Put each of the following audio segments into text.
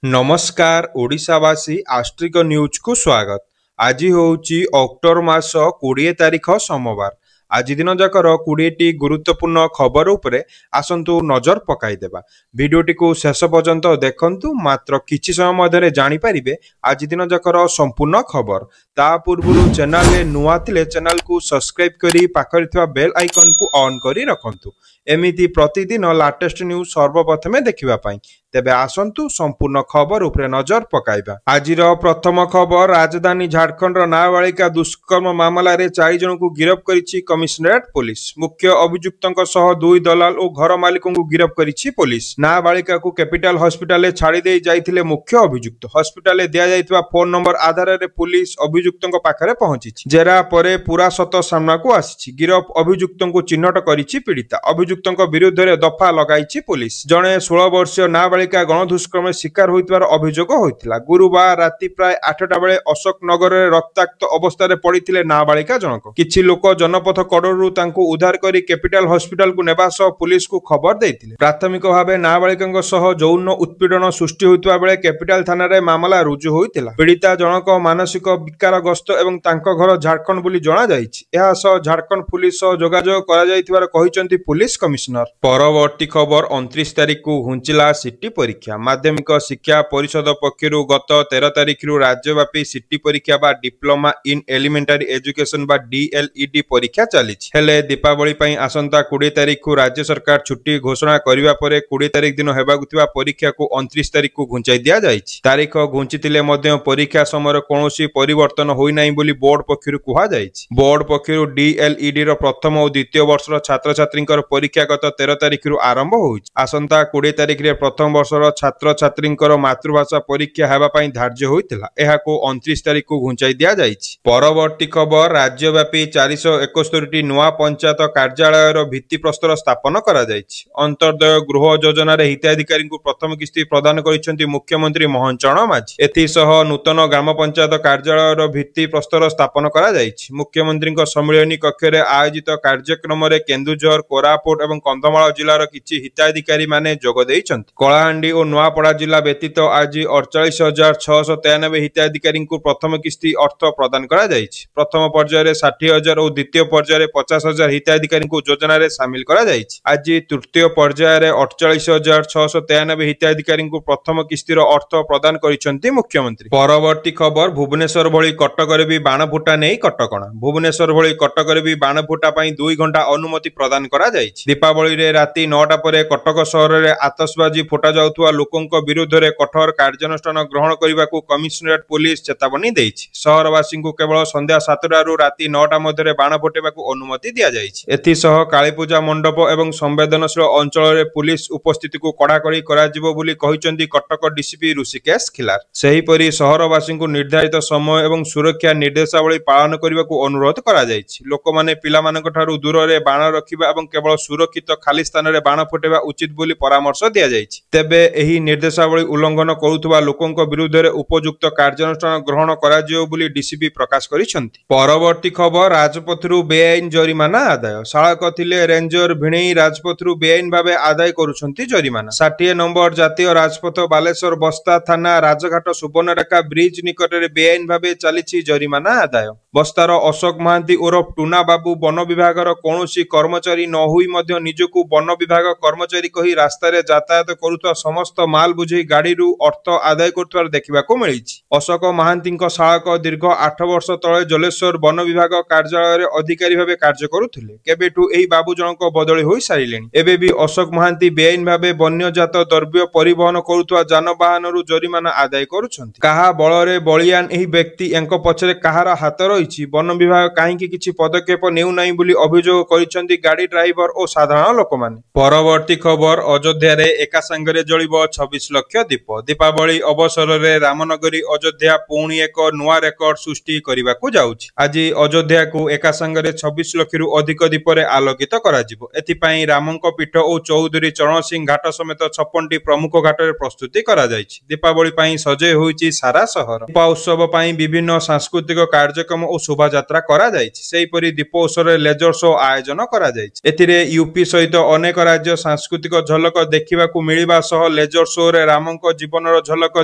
नमस्कार ओडिशावासी Austric news को स्वागत। आज होउची अक्टोबर मास 20 तारिख सोमवार। आज दिन जाकर 20टी गुरुत्वपूर्ण खबर उपरे आसंतु नजर पकाई देबा। वीडियोटी को शेष पर्यंत देखंतु, मात्र किछि समय मध्यरे जानि परिबे आज दिन जाकर संपूर्ण खबर। ता पूर्वरु चैनल ले नुआ थिले चैनल को सब्सक्राइब करी पाखरे थिबा बेल आइकन को ऑन करी रखंतु, एमिति प्रतिदिन लेटेस्ट न्यूज सर्वप्रथमे देखिबा पई। तेबे आसंतु संपूर्ण खबर उपरे नजर पकाइबा। आजिर प्रथम खबर, राजधानी झारखंड नाबालिका दुष्कर्म मामला रे 4 जन को गिरफ्त करिछि कमिशनरेट पुलिस। मुख्य अभियुक्तଙ୍କ सह 2 दलाल और घर मालिकों को गिरफ्त करिछि पुलिस। नाबालिका को कैपिटल हॉस्पिटल छाड़ी दे जाइथिले मुख्य अभियुक्त। हॉस्पिटल दिया जाइतबा फोन नंबर आधार रे पुलिस अभियुक्तଙ୍କ पाखरे पहुंचिछि। जेरा परे पूरा सत सामना को आसिछि। गिरफ अभियुक्तଙ୍କୁ चिन्हट करिछि पीड़िता। अभियुक्तଙ୍କ विरुद्ध रे दफा लगाइछि पुलिस। जणे 16 वर्षीय नाबालिका गणदुष्कर्म शिकार होइतबार अभियोग होइतिला। गुरुवार राति प्राय 8टा बेले अशोक नगर रे रक्ताक्त अवस्था रे पड़िथिले नाबालिका जनक। किछि लोक जनपथ कड़रु तांको उद्धार करी कैपिटल हॉस्पिटल को नेबा सह पुलिस को खबर देइथिले। प्राथमिक भाबे नाबालिकांक सह यौन उत्पीड़न सृष्टि होइतबा बेले कैपिटल थाना रे मामला रुजु होइतिला। पीड़िता जनक मानसिक विकारग्रस्त एवं तांको घर झारखंड बोली जणा जाइछि। एहा सह झारखंड पुलिस सह जोगाजोग करा जाइथिबार कहिसंती पुलिस कमिशनर। परवर्ती खबर, 29 तारिख को हुंचिला सिटी परीक्षा। माध्यमिक शिक्षा परिषद पक्षरु गत 13 तारिख रु राज्यव्यापी सिटी परीक्षा बा डिप्लोमा इन एलिमेंटरी एजुकेशन बा डीएलईडी परीक्षा चलीछि। हेले दीपावली पई आसंता 20 तारिख को राज्य सरकार छुट्टी घोषणा करिवा परे 20 तारिख दिन हेबाकु थिबा परीक्षा को 29 तारिख को घुंचाई दिया जाइछि। तारिख घुंचितिले मध्य परीक्षा समय कोनोसी परिवर्तन होई नाही बोली बोर्ड पक्षरु कुहा जाइछि। बोर्ड पक्षरु डीएलईडी रो प्रथम और द्वितीय वर्षर छात्र छात्रींकर परीक्षा गत 13 तारिख रु आरंभ होइछि। आसंता 20 तारिख रे प्रथम वर्षर छात्र छात्रींकर मातृभाषा परीक्षा हेबा पई धार्य होइतिला। एहा को 29 तारिख को घुंचाई दिया जाइछि। परवर्ती खबर, राज्यव्यापी 471 टी नुआ पंचायत कार्यालय रो भित्ति प्रस्तर स्थापन करा जाइछि। अंतर्दय गृह योजना रे हिताधिकारी को प्रथम किस्ती प्रदान करिसेंती मुख्यमंत्री मोहन चरण माझी। एथि सह नूतन ग्राम पंचायत कार्यालय रो भित्ति प्रस्तर स्थापन करा जाइछि। मुख्यमंत्री सम्मेलनी कक्ष रे आयोजित कार्यक्रम रे केन्दुझर, कोरापुट एवं कंधमाल जिलार किछि हिताधिकारी माने जोग दैछंती। कलाहांडी और नुआपड़ा जिला व्यतीत आज 48,693 हिताधिकारी को प्रथम किस्ती अर्थ प्रदान करा जाइछि। प्रथम पर्याय 60,000 और द्वितीय पर्याय 50,000 हिताधिकारी को योजना रे शामिल करा जाइछि। आज तृतीय पर्याय 48,693 हिताधिकारी को प्रथम किस्तीर अर्थ प्रदान करिसेंती मुख्यमंत्री। परवर्ती खबर, भुवनेश्वर भली कटक रे भी बाण फुटा नै कटकणा। भुवनेश्वर भली कटक रे भी बाण फुटा पई 2 घंटा अनुमति प्रदान करा जाइछि। दीपावली रे राति 9टा परे कटक शहर रे आतशबाजी फुटा जाउथुवा लोकंक विरुद्ध रे कठोर कार्यानुष्ठान ग्रहण करिबाकू कमिशनरेट पुलिस चेतावनी दैछि। शहरवासी को केवल संध्या 7टा रु राति 9टा मध्य बाण फुटेबाकू अनुमति दिया जाइछि। एथि सह कालीपूजा मंडप एवं संवेदनशील अंचल रे पुलिस उपस्थिति को कड़ाकड़ी करा जिवो बोली कहिसंती कटक डीसीपी ऋषिकेश खिलार। सेही परी शहरवासी को निर्धारित समय एवं सुरक्षा निर्देशावली पालन करिबाकू अनुरोध करा जाइछि। लोकमाने पिलामानक ठारू दूर रे बाण रखिबा एवं केवल सुरक्षित खाली स्थान रे बाण फुटेबा उचित बोली परामर्श दिया जाइछि। तेबे एही निर्देशावली उल्लंघन करुथुवा लोकंक विरुद्ध रे उपयुक्त कार्यानुष्ठान ग्रहण करा जिवो बोली डीसीपी प्रकाश करिसंती। परवर्ती खबर, राजपथरु बेआईन जरिमाना आदाय। शाळक थिले रेंजर भिणेई राजपथरु बेआईन भाबे आदाय करुछंती जरिमाना। 60 नंबर जातीय राजपथ बालेश्वर बस्ता थाना राजघाट सुवर्णरेखा ब्रिज निकट रे बेआईन भाबे चलीछि जरिमाना आदाय। बस्तार अशोक महांती ओरफ टुना बाबू वन विभागर कोनोसी कर्मचारी न होई मध्य निजकू वन विभाग कर्मचारी कही रास्ता रे यातायात करुथुवा समस्त माल बुझे गाड़ी रु अर्थ आदाय करुथुवार देखिबाकू मिलिछि। अशोक महांतींक शाळक दीर्घ 8 वर्ष तळे जलेश्वर वन विभाग कार्यालय रे अधिकारी भाबे कार्य करुथिले। केबेठू एही बाबू जनक बदली होई सारिलेनी। एबे भी अशोक महांती बेआईन भाबे वन्यजात द्रव्य परिवहन करुथुवा जानबाहन रु जरिमाना आदाय करुछंती। काहा बळरे बलियान एही व्यक्ति एंक पछरे काहार हात रहिछि, वन विभाग काहेकि किछि पदक्षेप नेउ नाही बोली अभियोग करिसंती गाड़ी ड्राइवर और साधारण लोकमाने। परवर्ती खबर, अयोध्या रे एका संगरे जळिबो 26 लाख दीप। दीपावली अवसर रे रामनगरी अयोध्या पुणी एक नुआ रेकर्ड सृष्टि करिबाकू जाउछि। आज अयोध्या को एका संगरे 26 लाख रु अधिक दीप रे आलोकित कराजिबो। एथि पई रामंक पीठ और चौधरी चरण सिंह घाट समेत 56टी प्रमुख घाट रे प्रस्तुति करा जाइछि। दीपावली पई सजे होइछि सारा शहर। दीप उत्सव पई विभिन्न सांस्कृतिक कार्यक्रम ଓ ଶୋଭାଯାତ୍ରା କରାଯାଇଛି। ସେହିପରି ଦୀପୋତ୍ସବରେ ଲେଜର ଶୋ ଆୟୋଜନ କରାଯାଇଛି। ଏଥିରେ ୟୁପି ସହିତ ଅନେକ ରାଜ୍ୟ ସାଂସ୍କୃତିକ ଝଲକ ଦେଖିବାକୁ ମିଳିବା ସହ ଲେଜର ଶୋରେ ରାମଙ୍କ ଜୀବନର ଝଲକ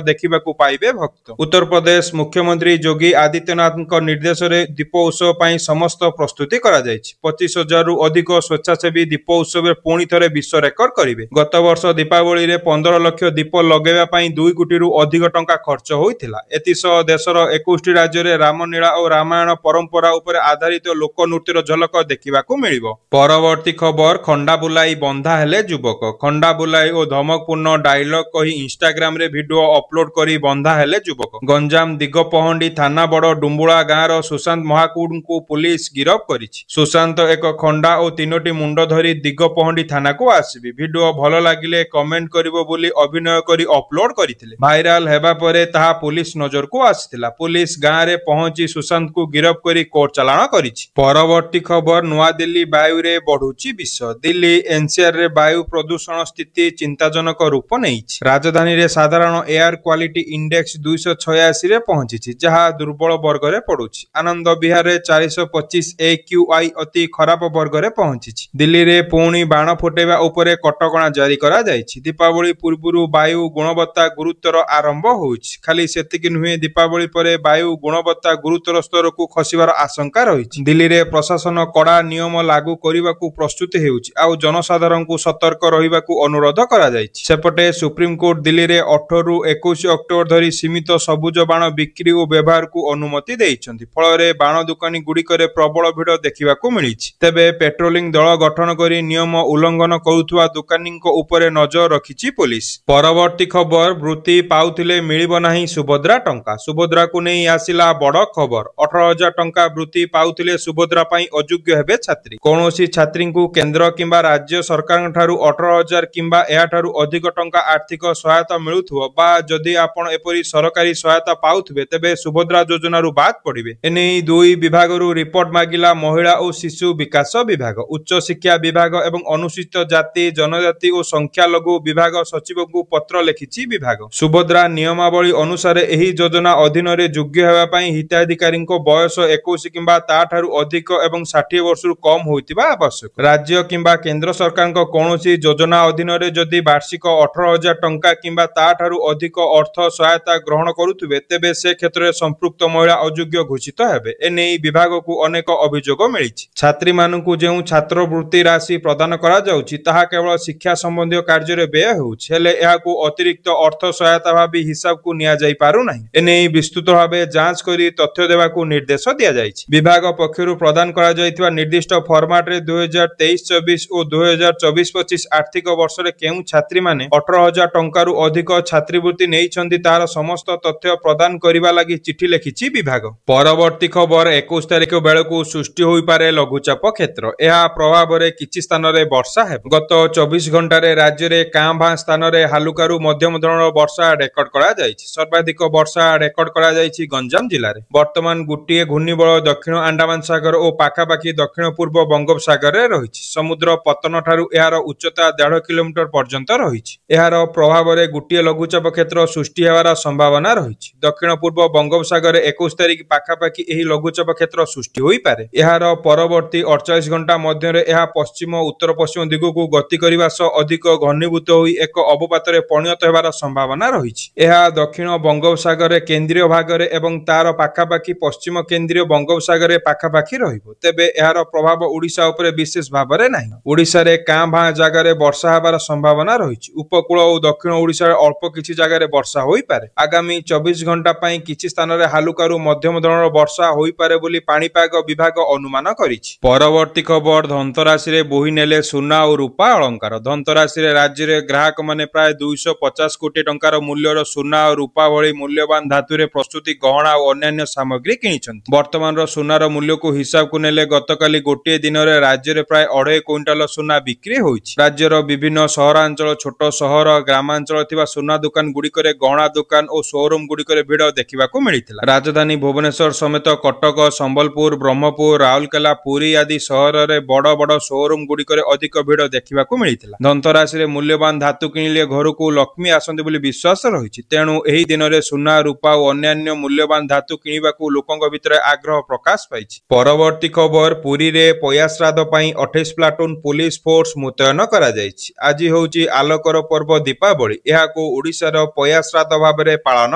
ଦେଖିବାକୁ ପାଇବେ ଭକ୍ତ। ଉତ୍ତରପ୍ରଦେଶ ମୁଖ୍ୟମନ୍ତ୍ରୀ ଯୋଗୀ ଆଦିତ୍ୟନାଥଙ୍କ ନିର୍ଦ୍ଦେଶରେ ଦୀପ ଉତ୍ସବ ପାଇଁ ସମସ୍ତ ପ୍ରସ୍ତୁତି କରାଯାଇଛି। 25,000ରୁ ଅଧିକ ସ୍ୱେଚ୍ଛାସେବୀ ଦୀପ ଉତ୍ସବରେ ପୁଣି ଥରେ ବିଶ୍ୱ ରେକର୍ଡ କରିବେ। ଗତ ବର୍ଷ ଦୀପାବଳିରେ 15 ଲକ୍ଷ ଦୀପ ଲଗାଇବା ପାଇଁ 2 କୋଟିରୁ ଅଧିକ ଟଙ୍କା ଖର୍ଚ୍ଚ ହୋଇଥିଲା। ଏଥିସହ ଦେଶର 21ଟି ରାଜ୍ୟରେ ରାମଲୀଳା ଓ ରାମାୟଣ ପରମ୍ପରା ଉପରେ ଆଧାରିତ ଲୋକନୃତ୍ୟର ଝଲକ ଦେଖିବାକୁ ମିଳିବ। ପରବର୍ତ୍ତୀ ଖବର, ଖଣ୍ଡା ବୁଲାଇ ବନ୍ଧା ହେଲେ ଯୁବକ। ଖଣ୍ଡା ବୁଲାଇ ଓ ଧମକପୂର୍ଣ୍ଣ ଡାଇଲଗ କହି ଇନଷ୍ଟାଗ୍ରାମରେ ଭିଡିଓ ଅପଲୋଡ କରି ବନ୍ଧା ହେଲେ ଯୁବକ। ଗଞ୍ଜାମ ଦିଗପହଣ୍ଡି ଥାନା ବଡ଼ ଡୁମ୍ବୁଳା ଗାଁର ସୁଶାନ୍ତ ମହାକୁଡଙ୍କୁ ପୁଲିସ ଗିରଫ କରିଛି। ସୁଶାନ୍ତ ଏକ ଖଣ୍ଡା ଓ 3ଟି ମୁଣ୍ଡ ଧରି ଦିଗପହଣ୍ଡି ଥାନାକୁ ଆସିବେ। ଭିଡିଓ ଭଲ ଲାଗିଲେ କମେଣ୍ଟ କରିବ ବୋଲି ଅଭିନୟ କରି ଅପଲୋଡ କରିଥିଲେ। ଭାଇରାଲ ହେବା ପରେ ତାହା ପୁଲିସ ନଜରକୁ ଆସିଥିଲା। ପୁଲିସ ଗାଁରେ ପହଞ୍ଚି ସୁଶାନ୍ତଙ୍କୁ ଗିରଫ କରି କୋର୍ଟ ଚାଲାଣ କରିଛି। ପରବର୍ତ୍ତୀ ଖବର, ନୂଆଦିଲ୍ଲୀ ବାୟୁରେ ବଢୁଛି ବିଷ। ଦିଲ୍ଲୀ ଏନସିଆରରେ ବାୟୁ ପ୍ରଦୂଷଣ ସ୍ଥିତି ଚିନ୍ତାଜନକ ରୂପ ନେଇଛି। ରାଜଧାନୀରେ ସାଧାରଣ ଏୟାର କ୍ୱାଲିଟି ଇଣ୍ଡେକ୍ସ 286ରେ ପହଞ୍ଚିଛି, ଯାହା ଦୁର୍ବଳ ବର୍ଗରେ ପଡୁଛି। ଆନନ୍ଦ ବିହାରରେ 425 AQI ଅତି ଖରାପ ବର୍ଗରେ ପହଞ୍ଚିଛି। ଦିଲ୍ଲୀରେ ପୁଣି ବାଣ ଫୁଟାଇବା ଉପରେ କଟକଣା ଜାରି କରାଯାଇଛି। ଦୀପାବଳି ପୂର୍ବରୁ ବାୟୁ ଗୁଣବତ୍ତା ଗୁରୁତର ଆରମ୍ଭ ହୋଇଛି। ଖାଲି ସେତିକି ନୁହେଁ, ଦୀପାବଳି ପରେ ବାୟୁ ଗୁଣବତ୍ତା ଗୁରୁତର ସ୍ତରକୁ ଖସିବାର ଆଶଙ୍କା ରହିଛି। ଦିଲ୍ଲୀରେ ପ୍ରଶାସନ କଡା ନିୟମ ଲାଗୁ କରିବାକୁ ପ୍ରସ୍ତୁତ ହେଉଛି, ଆଉ ଜନସାଧାରଣଙ୍କୁ ସତର୍କ ରହିବାକୁ ଅନୁରୋଧ କରାଯାଇଛି। ସେପଟେ ସୁପ୍ରିମକୋର୍ଟ ଦିଲ୍ଲୀରେ 18ରୁ 21 ଅକ୍ଟୋବର ଧରି ସୀମିତ ସବୁଜ ବାଣ ବିକ୍ରି ଓ ବ୍ୟବହାରକୁ ଅନୁମତି ଦେଇଛନ୍ତି। ଫଳରେ ବାଣ ଦୋକାନୀ ଗୁଡ଼ିକରେ ପ୍ରବଳ ଭିଡ଼ ଦେଖିବାକୁ ମିଳିଛି। ତେବେ ପେଟ୍ରୋଲିଂ ଦଳ ଗଠନ କରି ନିୟମ ଉଲ୍ଲଂଘନ କରୁଥିବା ଦୋକାନୀଙ୍କ ଉପରେ ନଜର ରଖିଛି ପୋଲିସ। ପରବର୍ତ୍ତୀ ଖବର, ବୃତ୍ତି ପାଉଥିଲେ ମିଳିବ ନାହିଁ ସୁଭଦ୍ରା ଟଙ୍କା। ସୁଭଦ୍ରାକୁ ନେଇ ଆସିଲା ବଡ଼ ଖବର। 18,000 ଟଙ୍କା ବୃତ୍ତି ପାଉଥିଲେ ସୁଭଦ୍ରା ପାଇଁ ଅଯୋଗ୍ୟ ହେବେ ଛାତ୍ରୀ। କୌଣସି ଛାତ୍ରୀଙ୍କୁ କେନ୍ଦ୍ର କିମ୍ବା ରାଜ୍ୟ ସରକାରଙ୍କ ଠାରୁ 18,000 କିମ୍ବା ଏହାଠାରୁ ଅଧିକ ଟଙ୍କା ଆର୍ଥିକ ସହାୟତା ମିଳୁଥିବ ବା ଯଦି ଆପଣ ଏପରି ସରକାରୀ ସହାୟତା ପାଉଥିବେ, ତେବେ ସୁଭଦ୍ରା ଯୋଜନାରୁ ବାଦ୍ ପଡ଼ିବେ। ଏନେଇ 2 ବିଭାଗରୁ ରିପୋର୍ଟ ମାଗିଲା ମହିଳା ଓ ଶିଶୁ ବିକାଶ ବିଭାଗ। ଉଚ୍ଚ ଶିକ୍ଷା ବିଭାଗ ଏବଂ ଅନୁସୂଚିତ ଜାତି, ଜନଜାତି ଓ ସଂଖ୍ୟାଲଘୁ ବିଭାଗ ସଚିବଙ୍କୁ ପତ୍ର ଲେଖିଛି ବିଭାଗ। ସୁଭଦ୍ରା ନିୟମାବଳୀ ଅନୁସାରେ ଏହି ଯୋଜନା ଅଧୀନରେ ଯୋଗ୍ୟ ହେବା ପାଇଁ ହିତାଧିକାରୀଙ୍କ ବୟସ 21 କିମ୍ବା ତାଠାରୁ ଅଧିକ ଏବଂ 60 ବର୍ଷରୁ କମ୍ ହୋଇଥିବା ଆବଶ୍ୟକ। ରାଜ୍ୟ କିମ୍ବା କେନ୍ଦ୍ର ସରକାରଙ୍କ କୌଣସି ଯୋଜନା ଅଧୀନରେ ଯଦି ବାର୍ଷିକ 18,000 ଟଙ୍କା କିମ୍ବା ତାଠାରୁ ଅଧିକ ଅର୍ଥ ସହାୟତା ଗ୍ରହଣ କରୁଥିବେ, ତେବେ ସେ କ୍ଷେତ୍ରରେ ସମ୍ପୃକ୍ତ ମହିଳା ଅଯୋଗ୍ୟ ଘୋଷିତ ହେବେ। ଏନେଇ ବିଭାଗକୁ ଅନେକ ଅଭିଯୋଗ ମିଳିଛି। ଛାତ୍ରୀମାନଙ୍କୁ ଯେଉଁ ଛାତ୍ରବୃତ୍ତି ରାଶି ପ୍ରଦାନ କରାଯାଉଛି, ତାହା କେବଳ ଶିକ୍ଷା ସମ୍ବନ୍ଧୀୟ କାର୍ଯ୍ୟରେ ବ୍ୟୟ ହେଉଛି, ହେଲେ ଏହାକୁ ଅତିରିକ୍ତ ଅର୍ଥ ସହାୟତା ଭାବେ ହିସାବକୁ ନିଆଯାଇ ପାରୁନାହିଁ। ଏନେଇ ବିସ୍ତୃତ ଭାବେ ଯାଞ୍ଚ କରି ତଥ୍ୟ ଦେବାକୁ ନିର୍ଦ୍ଦେଶ ଦିଆଯାଇଛି। ବିଭାଗ ପକ୍ଷରୁ ପ୍ରଦାନ କରାଯାଇଥିବା ନିର୍ଦ୍ଦିଷ୍ଟ ଫର୍ମାଟରେ 2023-24 ଓ 2024-25 ଆର୍ଥିକ ବର୍ଷରେ କେଉଁ ଛାତ୍ରୀମାନେ 18,000 ଟଙ୍କାରୁ ଅଧିକ ଛାତ୍ରୀବୃତ୍ତି ନେଇଛନ୍ତି, ତାହାର ସମସ୍ତ ତଥ୍ୟ ପ୍ରଦାନ କରିବା ଲାଗି ଚିଠି ଲେଖିଛି ବିଭାଗ। ପରବର୍ତ୍ତୀ ଖବର, 21 ତାରିଖ ବେଳକୁ ସୃଷ୍ଟି ହୋଇପାରେ ଲଘୁଚାପ କ୍ଷେତ୍ର। ଏହା ପ୍ରଭାବରେ କିଛି ସ୍ଥାନରେ ବର୍ଷା ହେବ। ଗତ 24 ଘଣ୍ଟାରେ ରାଜ୍ୟରେ କାଁ ଭାଁ ସ୍ଥାନରେ ହାଲୁକାରୁ ମଧ୍ୟମ ଧରଣର ବର୍ଷା ରେକର୍ଡ କରାଯାଇଛି। ସର୍ବାଧିକ ବର୍ଷା ରେକର୍ଡ କରାଯାଇଛି ଗଞ୍ଜାମ ଜିଲ୍ଲାରେ। ବର୍ତ୍ତମାନ ଗୋଟିଏ ଘୂର୍ଣ୍ଣିବଳୟ ଦକ୍ଷିଣ ଆଣ୍ଡାମାନ ସାଗର ଓ ପାଖାପାଖି ଦକ୍ଷିଣ ପୂର୍ବ ବଙ୍ଗୋପସାଗରରେ ରହିଛି। ସମୁଦ୍ର ପତନ ଠାରୁ ଏହାର ଉଚ୍ଚତା 1.5 କିଲୋମିଟର ପର୍ଯ୍ୟନ୍ତ ରହିଛି। ଏହାର ପ୍ରଭାବରେ ଗୋଟିଏ ଲଘୁଚାପ କ୍ଷେତ୍ର ସୃଷ୍ଟି ହେବାର ସମ୍ଭାବନା ରହିଛି। ଦକ୍ଷିଣ ପୂର୍ବ ବଙ୍ଗୋପସାଗରରେ 21 ତାରିଖ ପାଖାପାଖି ଏହି ଲଘୁଚାପ କ୍ଷେତ୍ର ସୃଷ୍ଟି ହୋଇପାରେ। ଏହାର ପରବର୍ତ୍ତୀ 48 ଘଣ୍ଟା ମଧ୍ୟରେ ଏହା ପଶ୍ଚିମ ଉତ୍ତର ପଶ୍ଚିମ ଦିଗକୁ ଗତି କରିବା ସହ ଅଧିକ ଘନୀଭୂତ ହୋଇ ଏକ ଅବପାତରେ ପରିଣତ ହେବାର ସମ୍ଭାବନା ରହିଛି। ଏହା ଦକ୍ଷିଣ ବଙ୍ଗୋପସାଗରରେ କେନ୍ଦ୍ରୀୟ ଭାଗରେ ଏବଂ ତାର ପାଖାପାଖି ପଶ୍ଚିମ କେନ୍ଦ୍ରୀୟ ବଙ୍ଗୋପସାଗରରେ ପାଖାପାଖି ରହିବ। ତେବେ ଏହାର ପ୍ରଭାବ ଓଡ଼ିଶା ଉପରେ ବିଶେଷ ଭାବରେ ନାହିଁ। ଓଡ଼ିଶାରେ କାଁ ଭାଁ ଜାଗାରେ ବର୍ଷା ହେବାର ସମ୍ଭାବନା ରହିଛି। ଉପକୂଳ ଓ ଦକ୍ଷିଣ ଓଡ଼ିଶାରେ ଅଳ୍ପ କିଛି ଜାଗାରେ ବର୍ଷା ହୋଇପାରେ। ଆଗାମୀ 24 ଘଣ୍ଟା ପାଇଁ କିଛି ସ୍ଥାନରେ ହାଲୁକାରୁ ମଧ୍ୟମ ଧରଣର ବର୍ଷା ହୋଇପାରେ ବୋଲି ପାଣିପାଗ ବିଭାଗ ଅନୁମାନ କରିଛି। ପରବର୍ତ୍ତୀ ଖବର, ଧନ୍ତରାଶିରେ ବୋହି ନେଲେ ସୁନା ଓ ରୂପା ଅଳଙ୍କାର। ଧନ୍ତରାଶିରେ ରାଜ୍ୟରେ ଗ୍ରାହକମାନେ ପ୍ରାୟ 250 କୋଟି ଟଙ୍କାର ମୂଲ୍ୟର ସୁନା ଓ ରୂପା ଭଳି ମୂଲ୍ୟବାନ ଧାତୁରେ ପ୍ରସ୍ତୁତି ଗହଣା ଓ ଅନ୍ୟାନ୍ୟ ସାମଗ୍ରୀ କିଣିଛନ୍ତି। ବର୍ତ୍ତମାନର ସୁନାର ମୂଲ୍ୟକୁ ହିସାବକୁ ନେଲେ ଗତକାଲି ଗୋଟିଏ ଦିନରେ ରାଜ୍ୟରେ ପ୍ରାୟ 2.5 କୁଇଣ୍ଟାଲ ସୁନା ବିକ୍ରି ହୋଇଛି। ରାଜ୍ୟର ବିଭିନ୍ନ ସହରାଞ୍ଚଳ, ଛୋଟ ସହର, ଗ୍ରାମାଞ୍ଚଳ ଥିବା ସୁନା ଦୋକାନ ଗୁଡ଼ିକରେ, ଗହଣା ଦୋକାନ ଓ ଶୋରୁମ ଗୁଡ଼ିକରେ ଭିଡ଼ ଦେଖିବାକୁ ମିଳିଥିଲା। ରାଜଧାନୀ ଭୁବନେଶ୍ୱର ସମେତ କଟକ, ସମ୍ବଲପୁର, ବ୍ରହ୍ମପୁର, ରାଉରକେଲା, ପୁରୀ ଆଦି ସହରରେ ବଡ଼ ବଡ଼ ଶୋରୁମ ଗୁଡ଼ିକରେ ଅଧିକ ଭିଡ଼ ଦେଖିବାକୁ ମିଳିଥିଲା। ଧନ୍ତରାଶିରେ ମୂଲ୍ୟବାନ ଧାତୁ କିଣିଲେ ଘରକୁ ଲକ୍ଷ୍ମୀ ଆସନ୍ତି ବୋଲି ବିଶ୍ୱାସ ରହିଛି। ତେଣୁ ଏହି ଦିନରେ ସୁନା, ରୂପା ଓ ଅନ୍ୟାନ୍ୟ ମୂଲ୍ୟବାନ ଧାତୁ କିଣିବାକୁ ଲୋକଙ୍କ ଭିତରେ ଆଗ୍ରହ ପ୍ରକାଶ ପାଇଛି। ପରବର୍ତ୍ତୀ ଖବର, ପୁରୀରେ ପୟା ଶ୍ରାଦ୍ଧ ପାଇଁ 28 ପ୍ଲାଟୁନ ପୁଲିସ ଫୋର୍ସ ମୁତୟନ କରାଯାଇଛି। ଆଜି ହେଉଛି ଆଲୋକର ପର୍ବ ଦୀପାବଳି। ଏହାକୁ ଓଡ଼ିଶାର ପୟା ଶ୍ରାଦ୍ଧ ଭାବରେ ପାଳନ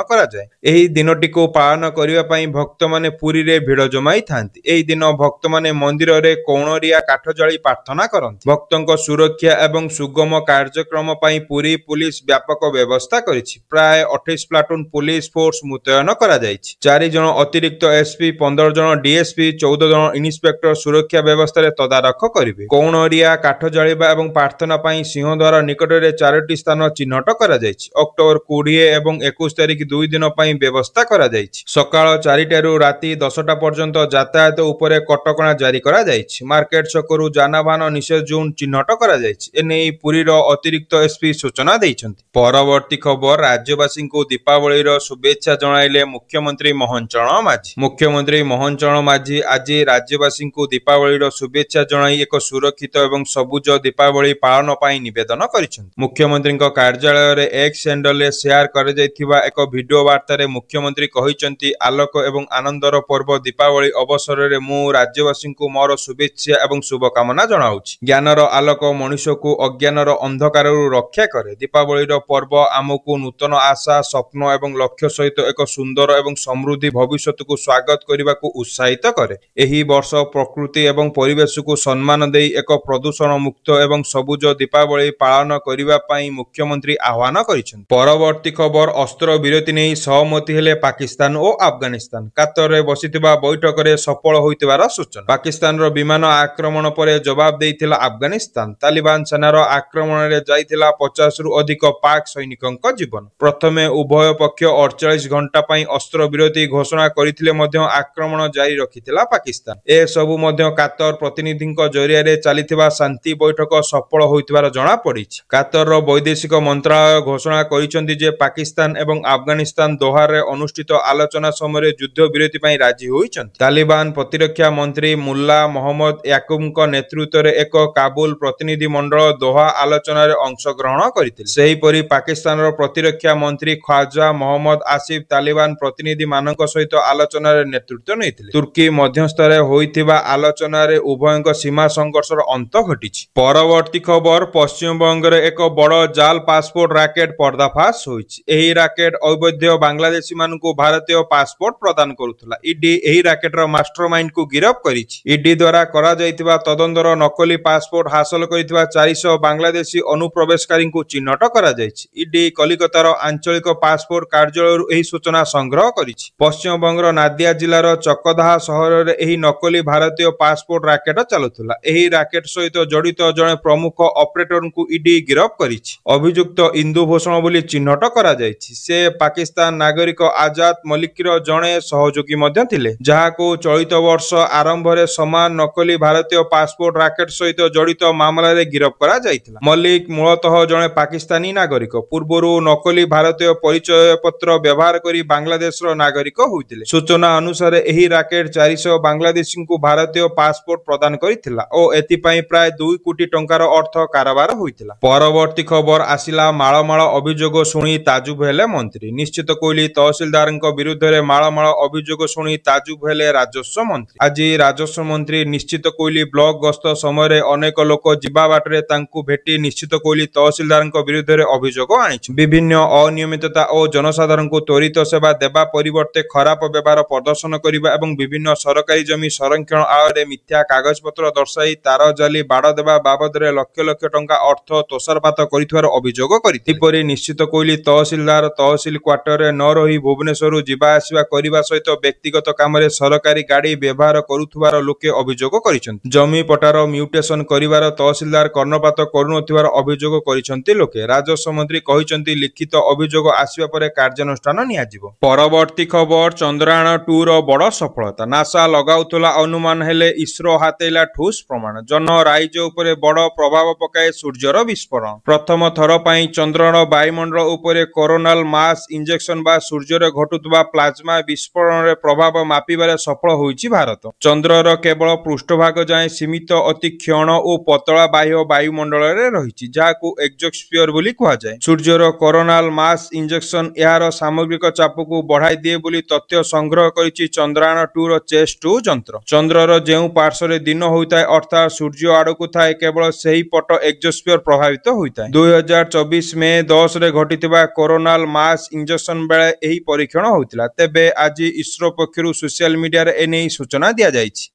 କରାଯାଏ। ଏହି ଦିନଟିକୁ ପାଳନ କରିବା ପାଇଁ ଭକ୍ତମାନେ ପୁରୀରେ ଭିଡ଼ ଜମାଇଥାନ୍ତି। ଏହି ଦିନ ଭକ୍ତମାନେ ମନ୍ଦିରରେ କୌଣରିଆ କାଠ ଜାଳି ପ୍ରାର୍ଥନା କରନ୍ତି। ଭକ୍ତଙ୍କ ସୁରକ୍ଷା ଏବଂ ସୁଗମ କାର୍ଯ୍ୟକ୍ରମ ପାଇଁ ପୁରୀ ପୁଲିସ ବ୍ୟାପକ ବ୍ୟବସ୍ଥା କରିଛି। ପ୍ରାୟ 28 ପ୍ଲାଟୁନ ପୁଲିସ ଫୋର୍ସ ମୁତୟନ କରାଯାଇଛି। 4 ଜଣ ଅତିରିକ୍ତ ଏସପି, 15 ଜଣ ଡିଏସପି, 14 ଜଣ ଇନ୍ସପେକ୍ଟର ସୁରକ୍ଷା ବ୍ୟବସ୍ଥାରେ ତଦାରଖ କରିବେ। କୌଣରିଆ କାଠ ଜାଳିବା ଏବଂ ପ୍ରାର୍ଥନା ପାଇଁ ସିଂହଦ୍ୱାର ନିକଟରେ 4ଟି ସ୍ଥାନ ଚିହ୍ନଟ କରାଯାଇଛି। ଅକ୍ଟୋବର 20 ଏବଂ 21 ତାରିଖ 2 ଦିନ ପାଇଁ ବ୍ୟବସ୍ଥା କରାଯାଇଛି। ସକାଳ 4ଟାରୁ ରାତି 10ଟା ପର୍ଯ୍ୟନ୍ତ ଯାତାୟାତ ଉପରେ କଟକଣା ଜାରି କରାଯାଇଛି। ମାର୍କେଟ ଛକରୁ ଯାନବାହନ ନିଷେଧ ଜୋନ୍ ଚିହ୍ନଟ କରାଯାଇଛି। ଏନେଇ ପୁରୀର ଅତିରିକ୍ତ ଏସପି ସୂଚନା ଦେଇଛନ୍ତି। ପରବର୍ତ୍ତୀ ଖବର, ରାଜ୍ୟବାସୀଙ୍କୁ ଦୀପାବଳିର ଶୁଭେଚ୍ଛା ଜଣାଇଲେ ମୁଖ୍ୟମନ୍ତ୍ରୀ ମୋହନ ଚରଣ ମାଝୀ। ମୁଖ୍ୟମନ୍ତ୍ରୀ ମୋହନ ଚରଣ ମାଝୀ ଆଜି ରାଜ୍ୟବାସୀଙ୍କୁ ଦୀପାବଳିର ଶୁଭେଚ୍ଛା ଜଣାଇ ଏକ ସୁରକ୍ଷିତ ଏବଂ ସବୁଜ ଦୀପାବଳି ପାଳନ ପାଇଁ ନିବେଦନ କରିଛନ୍ତି। ମୁଖ୍ୟମନ୍ତ୍ରୀଙ୍କ କାର୍ଯ୍ୟାଳୟରେ ଏକ୍ସ ହ୍ୟାଣ୍ଡେଲରେ ସେୟାର କରାଯାଇଥିବା ଏକ ଭିଡିଓ ବାର୍ତ୍ତାରେ ମୁଖ୍ୟମନ୍ତ୍ରୀ କହିଛନ୍ତି, ଆଲୋକ ଏବଂ ଆନନ୍ଦର ପର୍ବ ଦୀପାବଳି ଅବସରରେ ମୁଁ ରାଜ୍ୟବାସୀଙ୍କୁ ମୋର ଶୁଭେଚ୍ଛା ଏବଂ ଶୁଭକାମନା ଜଣାଉଛି। ଜ୍ଞାନର ଆଲୋକ ମଣିଷକୁ ଅଜ୍ଞାନର ଅନ୍ଧକାରରୁ ରକ୍ଷା କରେ। ଦୀପାବଳିର ପର୍ବ ଆମକୁ ନୂତନ ଆଶା, ସ୍ୱପ୍ନ ଏବଂ ଲକ୍ଷ୍ୟ ସହିତ ଏକ ସୁନ୍ଦର ଏବଂ ସମୃଦ୍ଧି ଭବିଷ୍ୟତକୁ ସ୍ୱାଗତ କରିବାକୁ ଉତ୍ସାହିତ କରେ। ଏହି ବର୍ଷ ପ୍ରକୃତି ଏବଂ ପରିବେଶକୁ ସମ୍ମାନ ଦେଇ ଏକ ପ୍ରଦୂଷଣ ମୁକ୍ତ ଏବଂ ସବୁଜ ଦୀପାବଳି ପାଳନ କରିବା ପାଇଁ ମୁଖ୍ୟମନ୍ତ୍ରୀ ଆହ୍ୱାନ କରିଛନ୍ତି। ପରବର୍ତ୍ତୀ ଖବର, ଅସ୍ତ୍ର ବିରତି ନେଇ ସହମତି ହେଲେ ପାକିସ୍ତାନ ଓ ଆଫଗାନିସ୍ତାନ। କାତରରେ ବସିଥିବା ବୈଠକରେ ସଫଳ ହୋଇଥିବାର ସୂଚନା। ପାକିସ୍ତାନର ବିମାନ ଆକ୍ରମଣ ପରେ ଜବାବ ଦେଇଥିଲା ଆଫଗାନିସ୍ତାନ। ତାଲିବାନ ସେନାର ଆକ୍ରମଣରେ ଯାଇଥିଲା 50ରୁ ଅଧିକ ପାକ୍ ସୈନିକଙ୍କ ଜୀବନ। ପ୍ରଥମେ ଉଭୟ ପକ୍ଷ 48 ଘଣ୍ଟା ପାଇଁ ଅସ୍ତ୍ର ବିରତି ଘୋଷଣା କରିଥିଲେ ମଧ୍ୟ ଆକ୍ରମଣ ଜାରି ରଖିଥିଲା ପାକିସ୍ତାନ। ଏସବୁ ମଧ୍ୟ କାତର ପ୍ରତିନିଧିଙ୍କ ଜରିଆରେ ଚାଲିଥିବା ଶାନ୍ତି ବୈଠକ ସଫଳ ହୋଇଥିବାର ଜଣାପଡ଼ିଛି। କାତରର ବୈଦେଶିକ ମନ୍ତ୍ରଣାଳୟ ଘୋଷଣା କରିଛନ୍ତି ଯେ ପାକିସ୍ତାନ ଏବଂ ଆଫଗାନିସ୍ତାନ ଦୋହାରେ ଅନୁଷ୍ଠିତ ଆଲୋଚନା ସମୟରେ ଯୁଦ୍ଧ ବିରତି ପାଇଁ ରାଜି ହୋଇଛନ୍ତି। ତାଲିବାନ ପ୍ରତିରକ୍ଷା ମନ୍ତ୍ରୀ ମୁଲ୍ଲା ମହମ୍ମଦ ୟାକୁବଙ୍କ ନେତୃତ୍ୱରେ ଏକ କାବୁଲ ପ୍ରତିନିଧି ମଣ୍ଡଳ ଦୋହା ଆଲୋଚନାରେ ଅଂଶଗ୍ରହଣ କରିଥିଲେ। ସେହିପରି ପାକିସ୍ତାନର ପ୍ରତିରକ୍ଷା ମନ୍ତ୍ରୀ ଖ୍ୱାଜା ମହମ୍ମଦ ଆସିଫ ତାଲିବାନ ପ୍ରତିନିଧିମାନଙ୍କ ସହିତ ଆଲୋଚନାରେ ନେତୃତ୍ୱ ନେଇଥିଲେ। ତୁର୍କୀ ମଧ୍ୟସ୍ଥରେ ହୋଇଥିବା ଆଲୋଚନାରେ ଉଭୟଙ୍କ ସୀମା ସଂଘର୍ଷର ଅନ୍ତ ଘଟିଛି। ପରବର୍ତ୍ତୀ ଖବର, ପଶ୍ଚିମବଙ୍ଗରେ ଏକ ବଡ଼ ଜାଲ ପାସପୋର୍ଟ ରାକେଟ ପର୍ଦ୍ଦାଫାଶ ହୋଇଛି। ଏହି ରାକେଟ ଅବୈଧ ବାଂଲାଦେଶୀମାନଙ୍କୁ ଭାରତୀୟ ପାସପୋର୍ଟ ପ୍ରଦାନ କରୁଥିଲା। ଇଡି ଏହି ରାକେଟର ମାଷ୍ଟରମାଇଣ୍ଡକୁ ଗିରଫ କରିଛି। ଇଡି ଦ୍ୱାରା କରାଯାଇଥିବା ତଦନ୍ତର ନକଲି ପାସପୋର୍ଟ ହାସଲ କରିଥିବା 400 ବାଂଲାଦେଶୀ ଅନୁପ୍ରବେଶକାରୀଙ୍କୁ ଚିହ୍ନଟ କରାଯାଇଛି। ଇଡି କଲିକତାର ଆଞ୍ଚଳିକ ପାସପୋର୍ଟ କାର୍ଯ୍ୟାଳୟରୁ ଏହି ସୂଚନା ସଂଗ୍ରହ କରିଛି। ପଶ୍ଚିମବଙ୍ଗର ନାଦିଆ ଜିଲ୍ଲାର ଚକଦାହା ସହରରେ ଏହି ନକଲି ଭାରତୀୟ ପାସପୋର୍ଟ ରାକେଟ ଚାଲୁଥିଲା। ଏହି ରାକେଟ ସହିତ ଜଡ଼ିତ ଜଣେ ପ୍ରମୁଖ ଅପରେଟରଙ୍କୁ ଇଡି ଗିରଫ କରିଛି। ଅଭିଯୁକ୍ତ ଇନ୍ଦୁ ଭୂଷଣ ବୋଲି ଚିହ୍ନଟ କରାଯାଇଛି। ସେ ପାକିସ୍ତାନ ନାଗରିକ ଆଜାଦ ମଲିକର ଜଣେ ସହଯୋଗୀ ମଧ୍ୟ ଥିଲେ, ଯାହାକୁ ଚଳିତ ବର୍ଷ ଆରମ୍ଭରେ ସମାନ ନକଲି ଭାରତୀୟ ପାସପୋର୍ଟ ରାକେଟ ସହିତ ଜଡ଼ିତ ମାମଲାରେ ଗିରଫ କରାଯାଇଥିଲା। ମଲିକ ମୂଳତଃ ଜଣେ ପାକିସ୍ତାନୀ ନାଗରିକ। ପୂର୍ବରୁ ନକଲି ଭାରତୀୟ ପରିଚୟପତ୍ର ବ୍ୟବହାର କରି ବାଂଲାଦେଶର ନାଗରିକ ହୋଇଥିଲେ। ସୂଚନା ଅନୁସାରେ ଏହି ରାକେଟ 400 ବାଂଲାଦେଶୀଙ୍କୁ ଭାରତୀୟ ପାସପୋର୍ଟ ପ୍ରଦାନ କରିଥିଲା ଓ ଏଥିପାଇଁ ପ୍ରାୟ 2 କୋଟି ଟଙ୍କାର ଅର୍ଥ କାରବାର ହୋଇଥିଲା। ପରବର୍ତ୍ତୀ ଖବର ଆସିଲା, ମାଳମାଳ ଅଭିଯୋଗ ଶୁଣି ତାଜୁବ ହେଲେ ମନ୍ତ୍ରୀ। ନିଶ୍ଚିତ କୋଇଲି ତହସିଲଦାରଙ୍କ ବିରୁଦ୍ଧରେ ମାଳମାଳ ଅଭିଯୋଗ ଶୁଣି ତାଜୁବ ହେଲେ ରାଜସ୍ୱ ମନ୍ତ୍ରୀ। ଆଜି ରାଜସ୍ୱ ମନ୍ତ୍ରୀ ନିଶ୍ଚିତ କୋଇଲି ବ୍ଲକ ଗସ୍ତ ସମୟରେ ଅନେକ ଲୋକ ଯିବା ବାଟରେ ତାଙ୍କୁ ଭେଟି ନିଶ୍ଚିତ କୋଇଲି ତହସିଲଦାରଙ୍କ ବିରୁଦ୍ଧରେ ଅଭିଯୋଗ ଆଣିଛନ୍ତି। ବିଭିନ୍ନ ଅନିୟମିତତା ଓ ଜନସାଧାରଣଙ୍କୁ ତ୍ୱରିତ ସେବା ଦେବା ପରିବର୍ତ୍ତେ ଖରାପ ବ୍ୟବହାର ପ୍ରଦର୍ଶନ କରିବା ଏବଂ ବିଭିନ୍ନ ସରକାରୀ ଜମି ସଂରକ୍ଷଣ ଆଳରେ ମିଥ୍ୟା କାଗଜପତ୍ର ଦର୍ଶାଇ ତାର ଜାଲି ବାଡ଼ ଦେବା ବାବଦରେ ଲକ୍ଷ ଲକ୍ଷ ଟଙ୍କା ଅର୍ଥ ତୋଷରପାତ କରିଥିବାର ଅଭିଯୋଗ କରିଥିଲେ। ଏପରି ନିଶ୍ଚିତ କୋଇଲି ତହସିଲଦାର ତହସିଲ କ୍ୱାର୍ଟରରେ ନ ରହି ଭୁବନେଶ୍ୱରରୁ ଯିବା ଆସିବା କରିବା ସହିତ ବ୍ୟକ୍ତିଗତ କାମରେ ସରକାରୀ ଗାଡ଼ି ବ୍ୟବହାର କରୁଥିବାର ଲୋକେ ଅଭିଯୋଗ କରିଛନ୍ତି। ଜମି ପଟ୍ଟାର ମ୍ୟୁଟେସନ କରିବାର ତହସିଲଦାର କର୍ଣ୍ଣପାତ କରୁନଥିବାର ଅଭିଯୋଗ କରିଛନ୍ତି ଲୋକେ। ରାଜସ୍ୱ ମନ୍ତ୍ରୀ କହିଛନ୍ତି, ଲିଖିତ ଅଭିଯୋଗ ଆସିବା ପରେ କାର୍ଯ୍ୟାନୁଷ୍ଠାନ ନିଆଯିବ। ପରବର୍ତ୍ତୀ ଖବର, ଚନ୍ଦ୍ରୟାନ 2ର ବଡ଼ ସଫଳତା। ନାସା ଲଗାଉଥିଲା ଅନୁମାନ ହେଲେ ଇସ୍ରୋ ହାତେଇଲା ଠୋସ୍ ପ୍ରମାଣ। ଜହ୍ନ ରାଇଜ ଉପରେ ବଡ଼ ପ୍ରଭାବ ପକାଏ ସୂର୍ଯ୍ୟର ବିସ୍ଫୋରଣ। ପ୍ରଥମ ଥର ପାଇଁ ଚନ୍ଦ୍ରର ବାୟୁମଣ୍ଡଳ ଉପରେ କୋରୋନାଲ ମାସ୍ ଇଞ୍ଜେକ୍ସନ ବା ସୂର୍ଯ୍ୟରେ ଘଟୁଥିବା ପ୍ଲାଜମା ବିସ୍ଫୋରଣରେ ପ୍ରଭାବ ମାପିବାରେ ସଫଳ ହୋଇଛି ଭାରତ। ଚନ୍ଦ୍ରର କେବଳ ପୃଷ୍ଠଭାଗ ଯାଏଁ ସୀମିତ ଅତି କ୍ଷୀଣ ଓ ପତଳା ବାହ୍ୟ ବାୟୁମଣ୍ଡଳରେ ରହିଛି, ଯାହାକୁ ଏକ୍ସୋସ୍ଫିୟର ବୋଲି କୁହାଯାଏ। ସୂର୍ଯ୍ୟର କୋରୋନାଲ ମାସ୍ ଇଞ୍ଜେକ୍ସନ ଏହାର ସାମଗ୍ରିକ ଚାପକୁ ବଢ଼ାଇ ଦିଏ ବୋଲି ତଥ୍ୟ ସଂଗ୍ରହ କରି କରିଛି ଚନ୍ଦ୍ରାୟନ-2 ର ଚେଷ୍ଟ 2 ଯନ୍ତ୍ର। ଚନ୍ଦ୍ରର ଯେଉଁ ପାର୍ଶ୍ୱରେ ଦିନ ହୋଇଥାଏ ଅର୍ଥାତ୍ ସୂର୍ଯ୍ୟ ଆଡ଼କୁ ଥାଏ କେବଳ ସେହି ପଟ ଏକ୍ସୋସ୍ଫିୟର ପ୍ରଭାବିତ ହୋଇଥାଏ। 2024 ମେ 10 ରେ ଘଟିଥିବା କୋରୋନାଲ ମାସ୍ ଇଞ୍ଜେକ୍ସନ ବେଳେ ଏହି ପରୀକ୍ଷଣ ହୋଇଥିଲା। ତେବେ ଆଜି ଇସ୍ରୋ ପକ୍ଷରୁ ସୋସିଆଲ ମିଡିଆରେ ଏନେଇ ସୂଚନା ଦିଆଯାଇଛି।